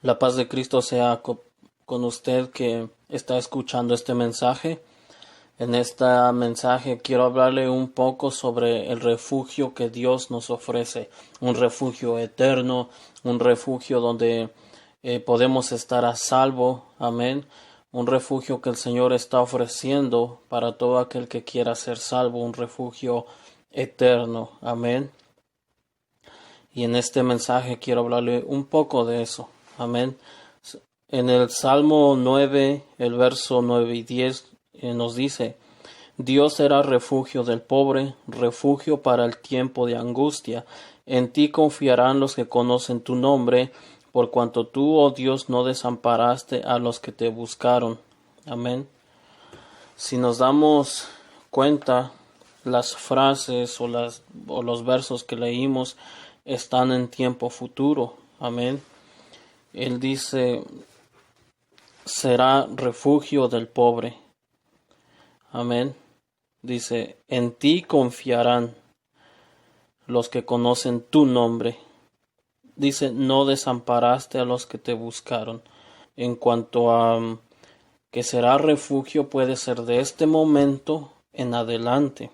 La paz de Cristo sea con usted que está escuchando este mensaje. En este mensaje quiero hablarle un poco sobre el refugio que Dios nos ofrece, un refugio eterno, un refugio donde podemos estar a salvo, amén, un refugio que el Señor está ofreciendo para todo aquel que quiera ser salvo, un refugio eterno, amén. Y en este mensaje quiero hablarle un poco de eso, amén. En el Salmo 9, el verso 9 y 10 nos dice: Dios será refugio del pobre, refugio para el tiempo de angustia. En ti confiarán los que conocen tu nombre, por cuanto tú, oh Dios, no desamparaste a los que te buscaron. Amén. Si nos damos cuenta, las frases o los versos que leímos están en tiempo futuro. Amén. Él dice: será refugio del pobre. Amén. Dice: en ti confiarán los que conocen tu nombre. Dice: no desamparaste a los que te buscaron. En cuanto a que será refugio, puede ser de este momento en adelante.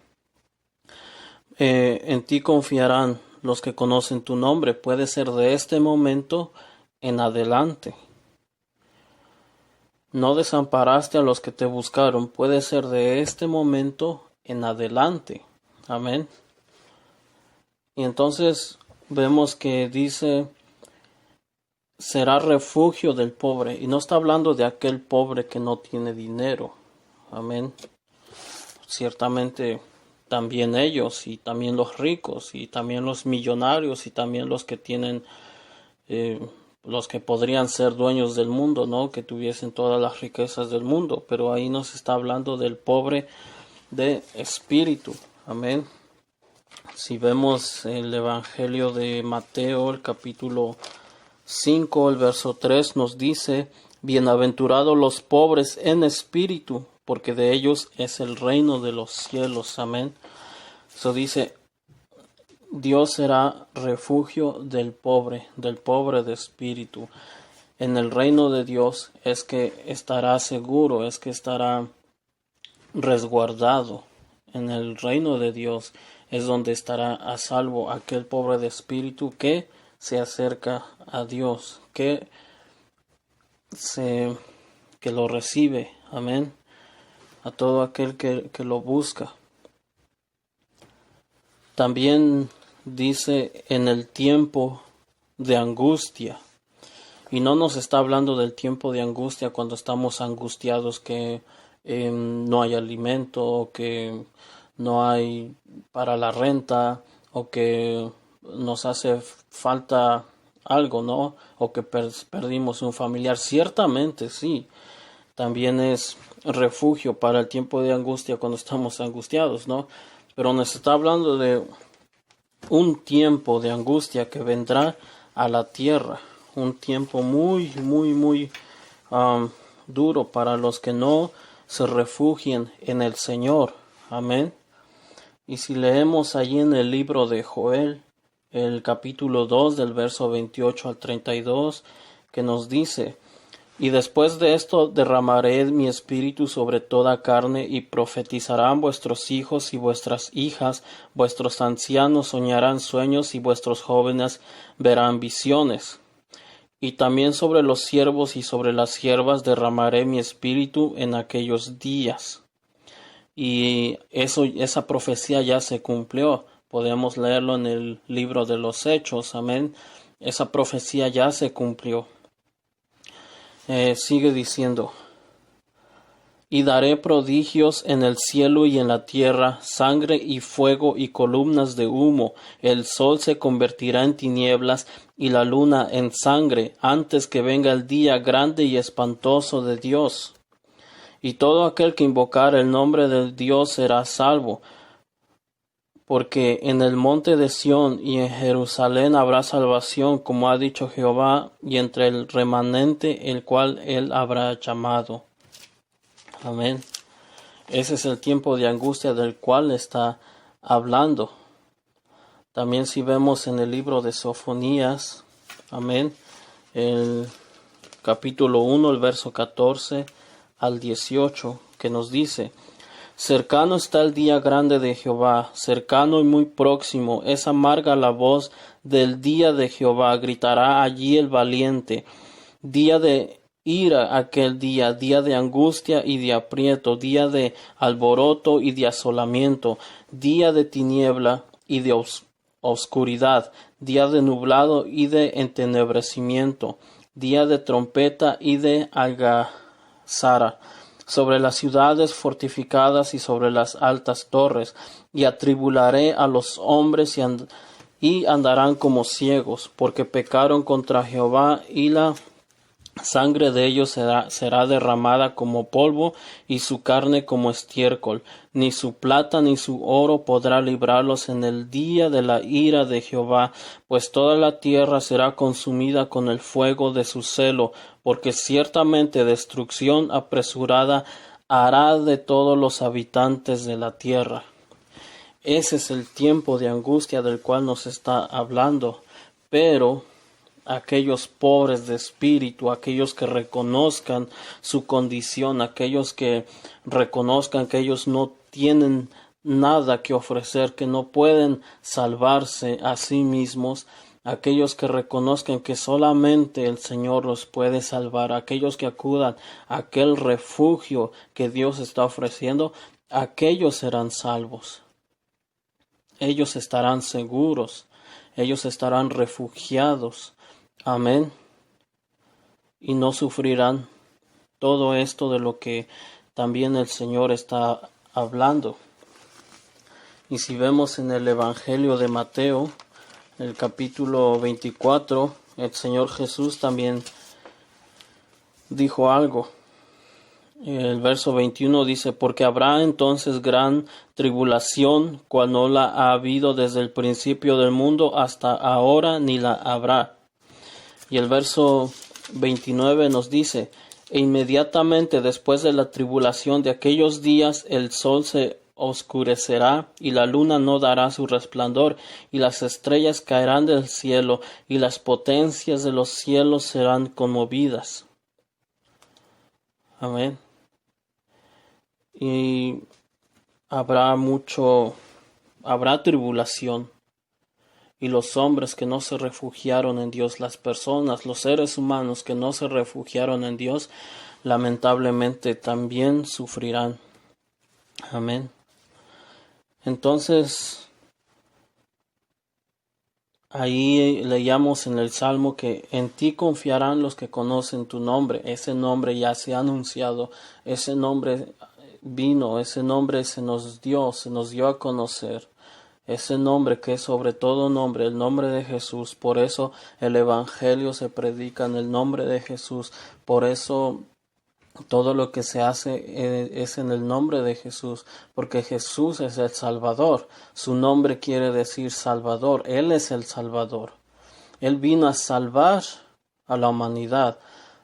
En ti confiarán los que conocen tu nombre. Puede ser de este momento en adelante. No desamparaste a los que te buscaron. Puede ser de este momento en adelante. Amén. Y entonces vemos que dice: será refugio del pobre. Y no está hablando de aquel pobre que no tiene dinero. Amén. Ciertamente también ellos, y también los ricos, y también los millonarios, y también los que tienen, los que podrían ser dueños del mundo, ¿no? Que tuviesen todas las riquezas del mundo. Pero ahí nos está hablando del pobre de espíritu. Amén. Si vemos el Evangelio de Mateo, el capítulo 5, el verso 3 nos dice: bienaventurados los pobres en espíritu, porque de ellos es el reino de los cielos. Amén. Eso dice: Dios será refugio del pobre de espíritu. En el reino de Dios es que estará seguro, es que estará resguardado. En el reino de Dios es donde estará a salvo aquel pobre de espíritu que se acerca a Dios, que lo recibe. Amén. A todo aquel que lo busca. También dice: en el tiempo de angustia. Y no nos está hablando del tiempo de angustia cuando estamos angustiados que no hay alimento, o que no hay para la renta, o que nos hace falta algo, ¿no? O que perdimos un familiar. Ciertamente sí, también es refugio para el tiempo de angustia cuando estamos angustiados, ¿no? Pero nos está hablando de un tiempo de angustia que vendrá a la tierra, un tiempo muy duro para los que no se refugien en el Señor. Amén. Y si leemos allí en el libro de Joel, el capítulo 2 del verso 28 al 32, que nos dice: y después de esto derramaré mi espíritu sobre toda carne, y profetizarán vuestros hijos y vuestras hijas, vuestros ancianos soñarán sueños, y vuestros jóvenes verán visiones. Y también sobre los siervos y sobre las siervas derramaré mi espíritu en aquellos días. Y esa profecía ya se cumplió. Podemos leerlo en el libro de los Hechos. Amén. Esa profecía ya se cumplió. Sigue diciendo: y daré prodigios en el cielo y en la tierra, sangre y fuego y columnas de humo. El sol se convertirá en tinieblas y la luna en sangre, antes que venga el día grande y espantoso de Dios. Y todo aquel que invocar el nombre de Dios será salvo. Porque en el monte de Sión y en Jerusalén habrá salvación, como ha dicho Jehová, y entre el remanente el cual él habrá llamado. Amén. Ese es el tiempo de angustia del cual está hablando. También si vemos en el libro de Sofonías, amén, el capítulo 1, el verso 14 al 18, que nos dice: Cercano está el día grande de Jehová, cercano y muy próximo, es amarga la voz del día de Jehová, gritará allí el valiente. Día de ira aquel día, día de angustia y de aprieto, día de alboroto y de asolamiento, día de tiniebla y de oscuridad, día de nublado y de entenebrecimiento, día de trompeta y de algazara, sobre las ciudades fortificadas y sobre las altas torres, y atribularé a los hombres y andarán como ciegos, porque pecaron contra Jehová, y la sangre de ellos será derramada como polvo, y su carne como estiércol. Ni su plata ni su oro podrá librarlos en el día de la ira de Jehová, pues toda la tierra será consumida con el fuego de su celo, porque ciertamente destrucción apresurada hará de todos los habitantes de la tierra. Ese es el tiempo de angustia del cual nos está hablando, pero aquellos pobres de espíritu, aquellos que reconozcan su condición, aquellos que reconozcan que ellos no tienen nada que ofrecer, que no pueden salvarse a sí mismos, aquellos que reconozcan que solamente el Señor los puede salvar, aquellos que acudan a aquel refugio que Dios está ofreciendo, aquellos serán salvos. Ellos estarán seguros, ellos estarán refugiados. Amén. Y no sufrirán todo esto de lo que también el Señor está hablando. Y si vemos en el Evangelio de Mateo, el capítulo 24, el Señor Jesús también dijo algo. El verso 21 dice: porque habrá entonces gran tribulación, cual no la ha habido desde el principio del mundo hasta ahora, ni la habrá. Y el verso 29 nos dice: e inmediatamente después de la tribulación de aquellos días, el sol se oscurecerá, y la luna no dará su resplandor, y las estrellas caerán del cielo, y las potencias de los cielos serán conmovidas. Amén. Y habrá tribulación. Y los hombres que no se refugiaron en Dios, las personas, los seres humanos que no se refugiaron en Dios, lamentablemente también sufrirán. Amén. Entonces, ahí leíamos en el Salmo que en ti confiarán los que conocen tu nombre. Ese nombre ya se ha anunciado, ese nombre vino, ese nombre se nos dio a conocer. Ese nombre que es sobre todo nombre, el nombre de Jesús. Por eso el Evangelio se predica en el nombre de Jesús. Por eso todo lo que se hace es en el nombre de Jesús. Porque Jesús es el Salvador. Su nombre quiere decir Salvador. Él es el Salvador. Él vino a salvar a la humanidad.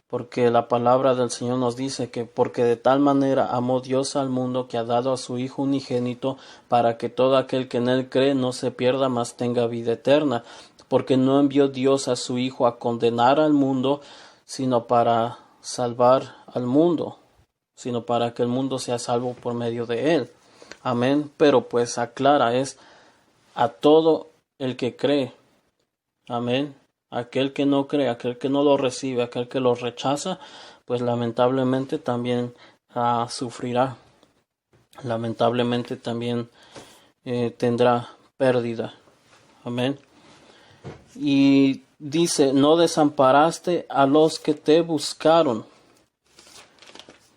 Porque la palabra del Señor nos dice que porque de tal manera amó Dios al mundo que ha dado a su Hijo unigénito, para que todo aquel que en él cree no se pierda, mas tenga vida eterna. Porque no envió Dios a su Hijo a condenar al mundo, sino para salvar al mundo, sino para que el mundo sea salvo por medio de él. Amén. Pero pues aclara, es a todo el que cree. Amén. Aquel que no cree, aquel que no lo recibe, aquel que lo rechaza, pues lamentablemente también sufrirá. Lamentablemente también tendrá pérdida. Amén. Y dice: no desamparaste a los que te buscaron.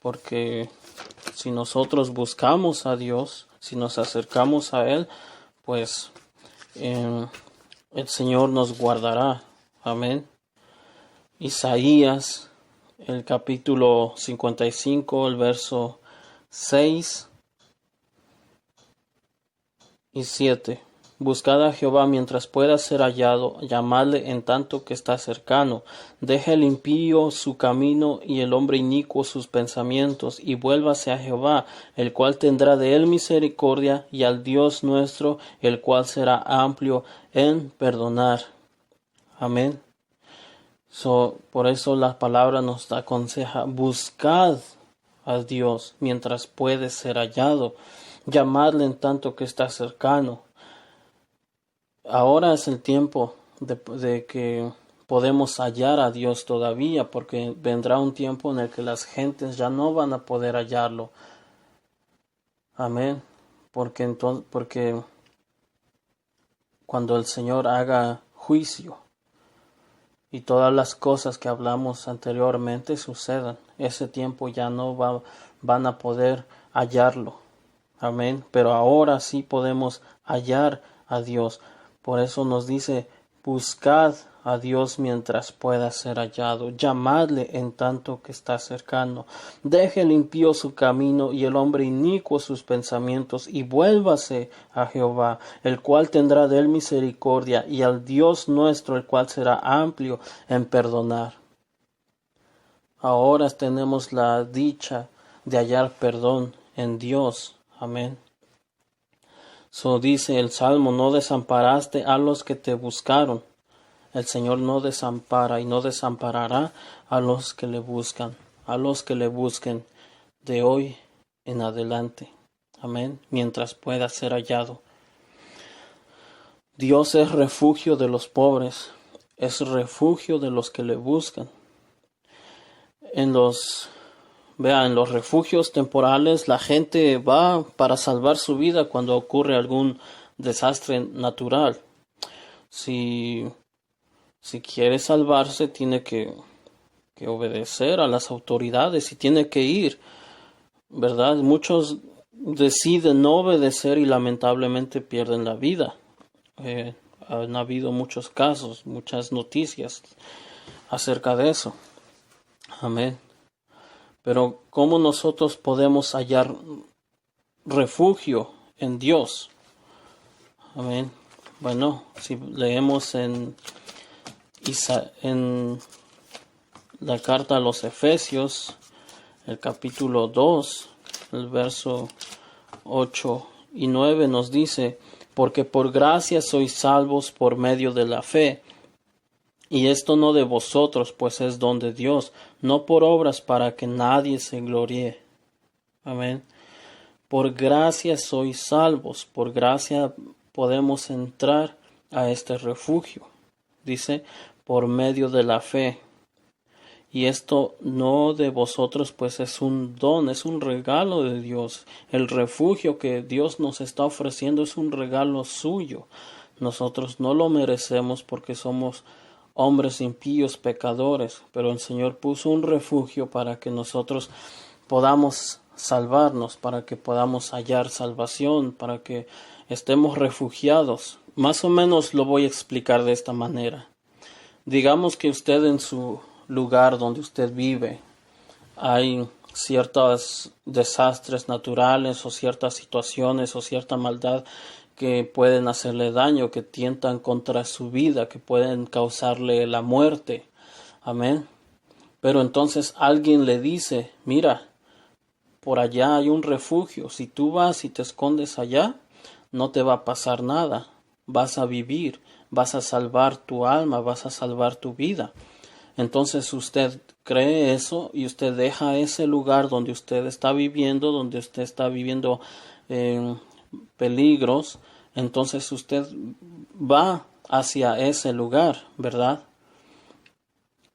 Porque si nosotros buscamos a Dios, si nos acercamos a Él, pues el Señor nos guardará. Amén. Isaías, el capítulo 55, el verso 6 y 7. Buscad a Jehová mientras pueda ser hallado, llamadle en tanto que está cercano. Deje el impío su camino y el hombre inicuo sus pensamientos, y vuélvase a Jehová, el cual tendrá de él misericordia, y al Dios nuestro, el cual será amplio en perdonar. Amén. Por eso la palabra nos aconseja: buscad a Dios mientras puede ser hallado, llamadle en tanto que está cercano. Ahora es el tiempo de que podemos hallar a Dios todavía, porque vendrá un tiempo en el que las gentes ya no van a poder hallarlo. Amén. Porque cuando el Señor haga juicio y todas las cosas que hablamos anteriormente sucedan, ese tiempo ya no van a poder hallarlo. Amén. Pero ahora sí podemos hallar a Dios. Por eso nos dice: buscad a Dios mientras pueda ser hallado, llamadle en tanto que está cercano. Deje el impío su camino y el hombre inicuo sus pensamientos, y vuélvase a Jehová, el cual tendrá de él misericordia, y al Dios nuestro, el cual será amplio en perdonar. Ahora tenemos la dicha de hallar perdón en Dios. Amén. Dice el Salmo: no desamparaste a los que te buscaron. El Señor no desampara y no desamparará a los que le buscan, a los que le busquen de hoy en adelante. Amén. Mientras pueda ser hallado. Dios es refugio de los pobres, es refugio de los que le buscan. En los refugios temporales la gente va para salvar su vida cuando ocurre algún desastre natural. Si quiere salvarse, tiene que obedecer a las autoridades y tiene que ir, ¿verdad? Muchos deciden no obedecer y lamentablemente pierden la vida. Han habido muchos casos, muchas noticias acerca de eso. Amén. Pero ¿cómo nosotros podemos hallar refugio en Dios? Amén. Bueno, si leemos en la carta a los Efesios, el capítulo 2, el verso 8 y 9 nos dice: porque por gracia sois salvos por medio de la fe, y esto no de vosotros, pues es don de Dios, no por obras, para que nadie se gloríe. Amén. Por gracia sois salvos, por gracia podemos entrar a este refugio. Dice: por medio de la fe. Y esto no de vosotros, pues es un don, es un regalo de Dios. El refugio que Dios nos está ofreciendo es un regalo suyo. Nosotros no lo merecemos porque somos hombres impíos, pecadores, pero el Señor puso un refugio para que nosotros podamos salvarnos, para que podamos hallar salvación, para que estemos refugiados. Más o menos lo voy a explicar de esta manera. Digamos que usted, en su lugar donde usted vive, hay ciertos desastres naturales o ciertas situaciones o cierta maldad que pueden hacerle daño, que tientan contra su vida, que pueden causarle la muerte. Amén. Pero entonces alguien le dice: mira, por allá hay un refugio. Si tú vas y te escondes allá, no te va a pasar nada. Vas a vivir, vas a salvar tu alma, vas a salvar tu vida. Entonces usted cree eso y usted deja ese lugar donde usted está viviendo peligros. Entonces usted va hacia ese lugar, ¿verdad?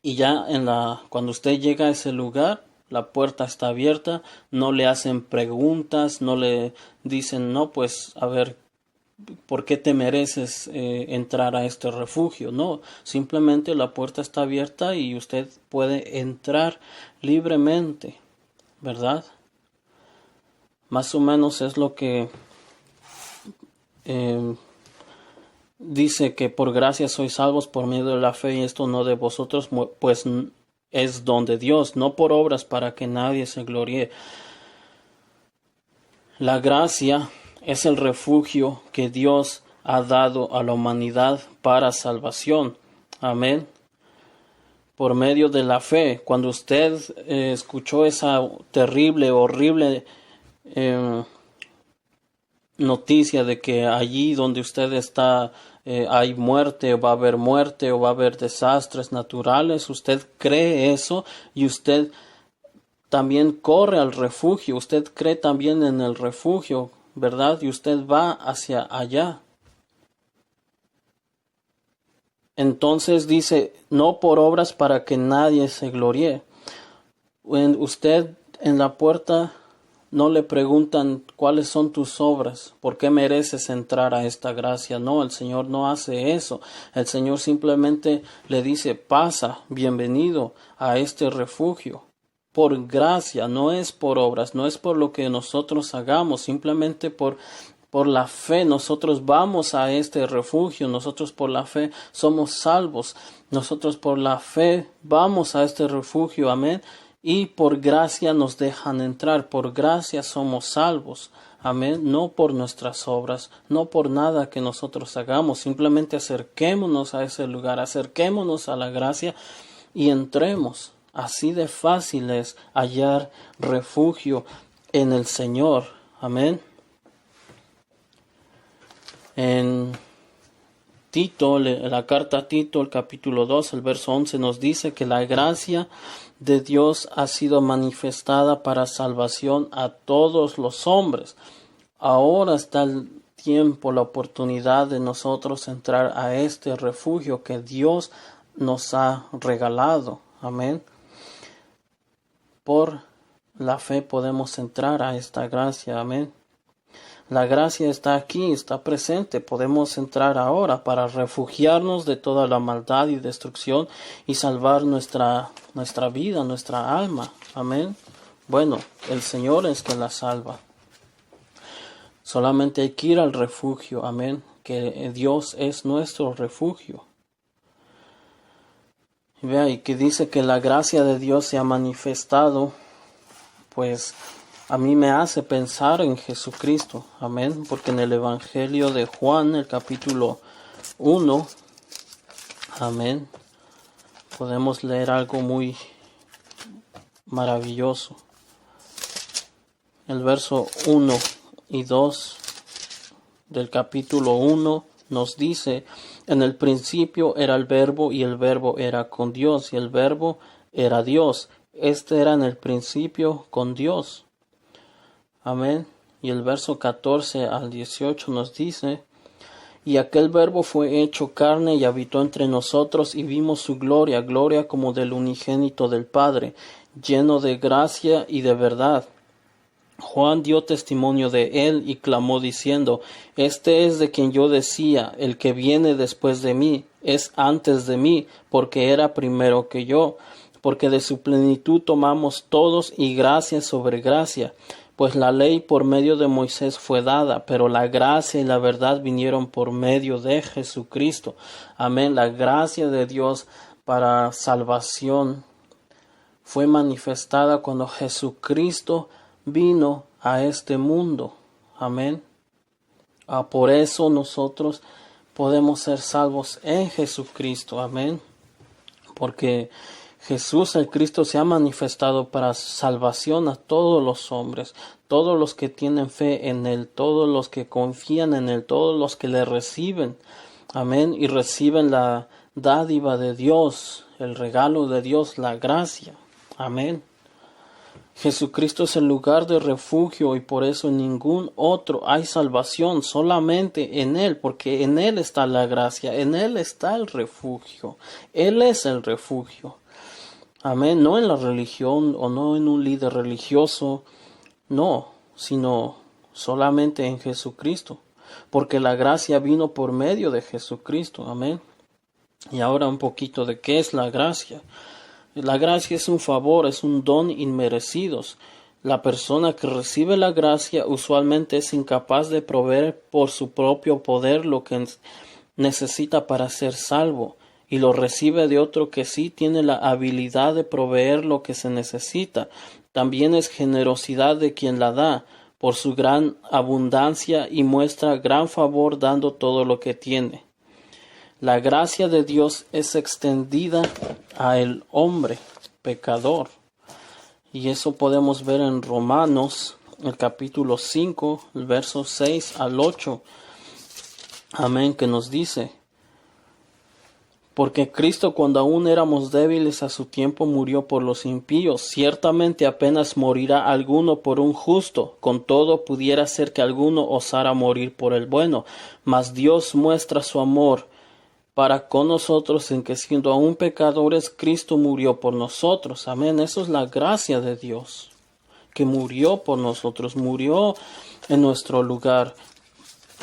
Y ya cuando usted llega a ese lugar, la puerta está abierta, no le hacen preguntas, no le dicen: no, pues a ver, ¿por qué te mereces entrar a este refugio? No, simplemente la puerta está abierta y usted puede entrar libremente, ¿verdad? Más o menos es lo que dice, que por gracia sois salvos por medio de la fe, y esto no de vosotros, pues es don de Dios, no por obras, para que nadie se gloríe. La gracia es el refugio que Dios ha dado a la humanidad para salvación. Amén. Por medio de la fe. Cuando usted escuchó esa terrible, horrible noticia de que allí donde usted está hay muerte, o va a haber desastres naturales. Usted cree eso y usted también corre al refugio. Usted cree también en el refugio, ¿verdad? Y usted va hacia allá. Entonces dice, no por obras para que nadie se gloríe. Usted en la puerta no le preguntan cuáles son tus obras, por qué mereces entrar a esta gracia. No, el Señor no hace eso. El Señor simplemente le dice, pasa, bienvenido a este refugio. Por gracia, no es por obras, no es por lo que nosotros hagamos, simplemente por la fe nosotros vamos a este refugio, nosotros por la fe somos salvos, nosotros por la fe vamos a este refugio, amén. Y por gracia nos dejan entrar, por gracia somos salvos, amén, no por nuestras obras, no por nada que nosotros hagamos, simplemente acerquémonos a ese lugar, acerquémonos a la gracia y entremos. Así de fácil es hallar refugio en el Señor, amén. En Tito, la carta a Tito, el capítulo 2, el verso 11 nos dice que la gracia de Dios ha sido manifestada para salvación a todos los hombres. Ahora está el tiempo, la oportunidad de nosotros entrar a este refugio que Dios nos ha regalado. Amén. Por la fe podemos entrar a esta gracia. Amén. La gracia está aquí, está presente. Podemos entrar ahora para refugiarnos de toda la maldad y destrucción y salvar nuestra vida, nuestra alma. Amén. Bueno, el Señor es quien la salva. Solamente hay que ir al refugio. Amén. Que Dios es nuestro refugio. Y vea, y que dice que la gracia de Dios se ha manifestado, pues a mí me hace pensar en Jesucristo, amén, porque en el Evangelio de Juan, el capítulo 1, amén, podemos leer algo muy maravilloso. El verso 1 y 2 del capítulo 1 nos dice, en el principio era el Verbo y el Verbo era con Dios y el Verbo era Dios. Este era en el principio con Dios. Amén. Y el verso 14 al 18 nos dice, y aquel Verbo fue hecho carne y habitó entre nosotros y vimos su gloria, gloria como del unigénito del Padre, lleno de gracia y de verdad. Juan dio testimonio de él y clamó diciendo, este es de quien yo decía, el que viene después de mí, es antes de mí, porque era primero que yo, porque de su plenitud tomamos todos y gracia sobre gracia. Pues la ley por medio de Moisés fue dada, pero la gracia y la verdad vinieron por medio de Jesucristo. Amén. La gracia de Dios para salvación fue manifestada cuando Jesucristo vino a este mundo. Amén. Por eso nosotros podemos ser salvos en Jesucristo. Amén. Porque Jesús el Cristo se ha manifestado para salvación a todos los hombres, todos los que tienen fe en Él, todos los que confían en Él, todos los que le reciben. Amén. Y reciben la dádiva de Dios, el regalo de Dios, la gracia. Amén. Jesucristo es el lugar de refugio y por eso en ningún otro hay salvación, solamente en Él, porque en Él está la gracia, en Él está el refugio. Él es el refugio. Amén, no en la religión o no en un líder religioso, no, sino solamente en Jesucristo, porque la gracia vino por medio de Jesucristo, amén. Y ahora un poquito de qué es la gracia. La gracia es un favor, es un don inmerecido. La persona que recibe la gracia usualmente es incapaz de proveer por su propio poder lo que necesita para ser salvo, y lo recibe de otro que sí tiene la habilidad de proveer lo que se necesita. También es generosidad de quien la da, por su gran abundancia y muestra gran favor dando todo lo que tiene. La gracia de Dios es extendida a el hombre pecador. Y eso podemos ver en Romanos, el capítulo 5, el verso 6 al 8. Amén, que nos dice: porque Cristo, cuando aún éramos débiles, a su tiempo murió por los impíos. Ciertamente apenas morirá alguno por un justo, con todo pudiera ser que alguno osara morir por el bueno. Mas Dios muestra su amor para con nosotros en que, siendo aún pecadores, Cristo murió por nosotros. Amén. Eso es la gracia de Dios, que murió por nosotros, murió en nuestro lugar.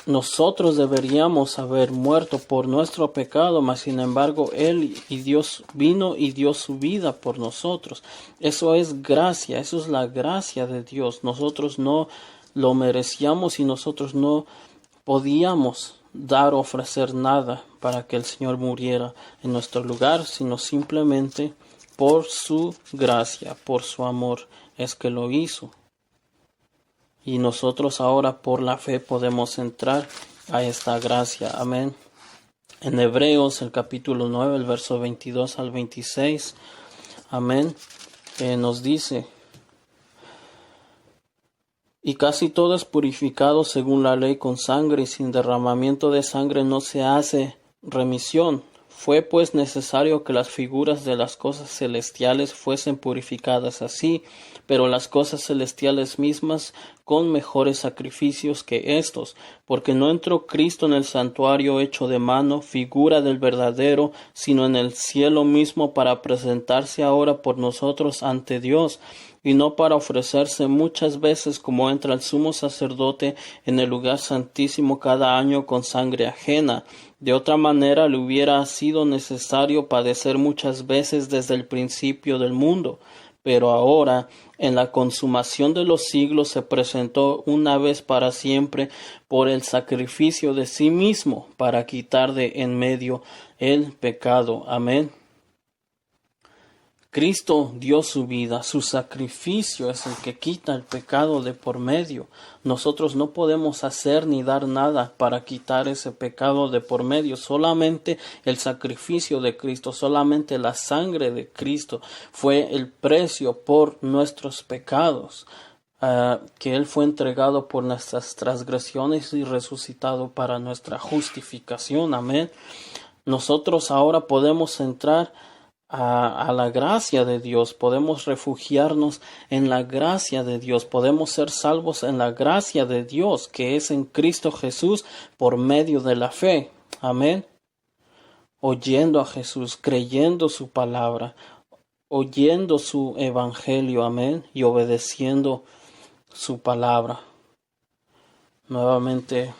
Nosotros deberíamos haber muerto por nuestro pecado, mas sin embargo Él y Dios vino y dio su vida por nosotros. Eso es gracia, eso es la gracia de Dios. Nosotros no lo merecíamos y nosotros no podíamos dar o ofrecer nada para que el Señor muriera en nuestro lugar, sino simplemente por su gracia, por su amor es que lo hizo. Y nosotros ahora por la fe podemos entrar a esta gracia. Amén. En Hebreos, el capítulo 9, el verso 22 al 26. Amén. Nos dice: y casi todo es purificado según la ley con sangre, y sin derramamiento de sangre no se hace remisión. Fue pues necesario que las figuras de las cosas celestiales fuesen purificadas así, pero las cosas celestiales mismas con mejores sacrificios que éstos, porque no entró Cristo en el santuario hecho de mano, figura del verdadero, sino en el cielo mismo, para presentarse ahora por nosotros ante Dios, y no para ofrecerse muchas veces como entra el sumo sacerdote en el lugar santísimo cada año con sangre ajena. De otra manera le hubiera sido necesario padecer muchas veces desde el principio del mundo. Pero ahora, en la consumación de los siglos, se presentó una vez para siempre por el sacrificio de sí mismo, para quitar de en medio el pecado. Amén. Cristo dio su vida, su sacrificio es el que quita el pecado de por medio. Nosotros no podemos hacer ni dar nada para quitar ese pecado de por medio. Solamente el sacrificio de Cristo, solamente la sangre de Cristo fue el precio por nuestros pecados. Que Él fue entregado por nuestras transgresiones y resucitado para nuestra justificación. Amén. Nosotros ahora podemos entrar a la gracia de Dios, podemos refugiarnos en la gracia de Dios, podemos ser salvos en la gracia de Dios, que es en Cristo Jesús por medio de la fe. Amén. Oyendo a Jesús, creyendo su palabra, oyendo su evangelio. Amén. Y obedeciendo su palabra. Nuevamente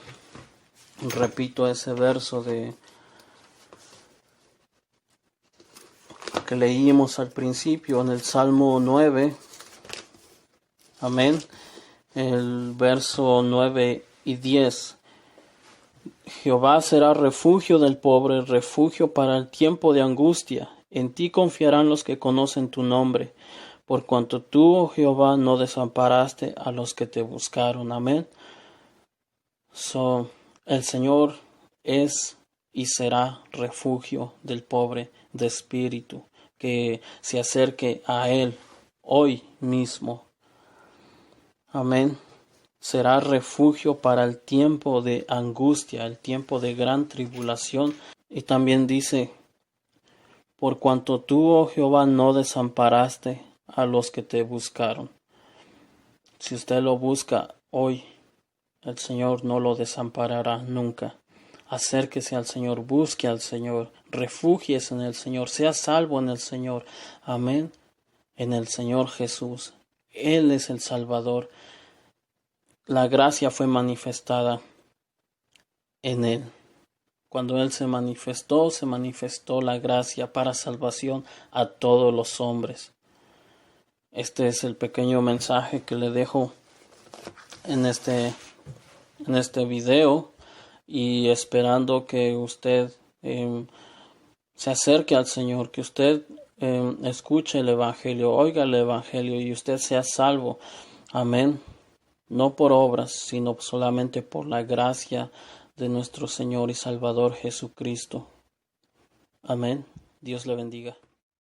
repito ese verso que leímos al principio en el Salmo 9, amén, el verso 9 y 10. Jehová será refugio del pobre, refugio para el tiempo de angustia. En ti confiarán los que conocen tu nombre, por cuanto tú, oh Jehová, no desamparaste a los que te buscaron. Amén. El Señor es y será refugio del pobre de espíritu, que se acerque a Él hoy mismo. Amén. Será refugio para el tiempo de angustia, el tiempo de gran tribulación. Y también dice: por cuanto tú, oh Jehová, no desamparaste a los que te buscaron. Si usted lo busca hoy, el Señor no lo desamparará nunca. Acérquese al Señor, busque al Señor, refúgiese en el Señor, sea salvo en el Señor. Amén. En el Señor Jesús. Él es el Salvador. La gracia fue manifestada en Él. Cuando Él se manifestó la gracia para salvación a todos los hombres. Este es el pequeño mensaje que le dejo en este video, y esperando que usted se acerque al Señor, que usted escuche el Evangelio, oiga el Evangelio y usted sea salvo. Amén. No por obras, sino solamente por la gracia de nuestro Señor y Salvador Jesucristo. Amén. Dios le bendiga.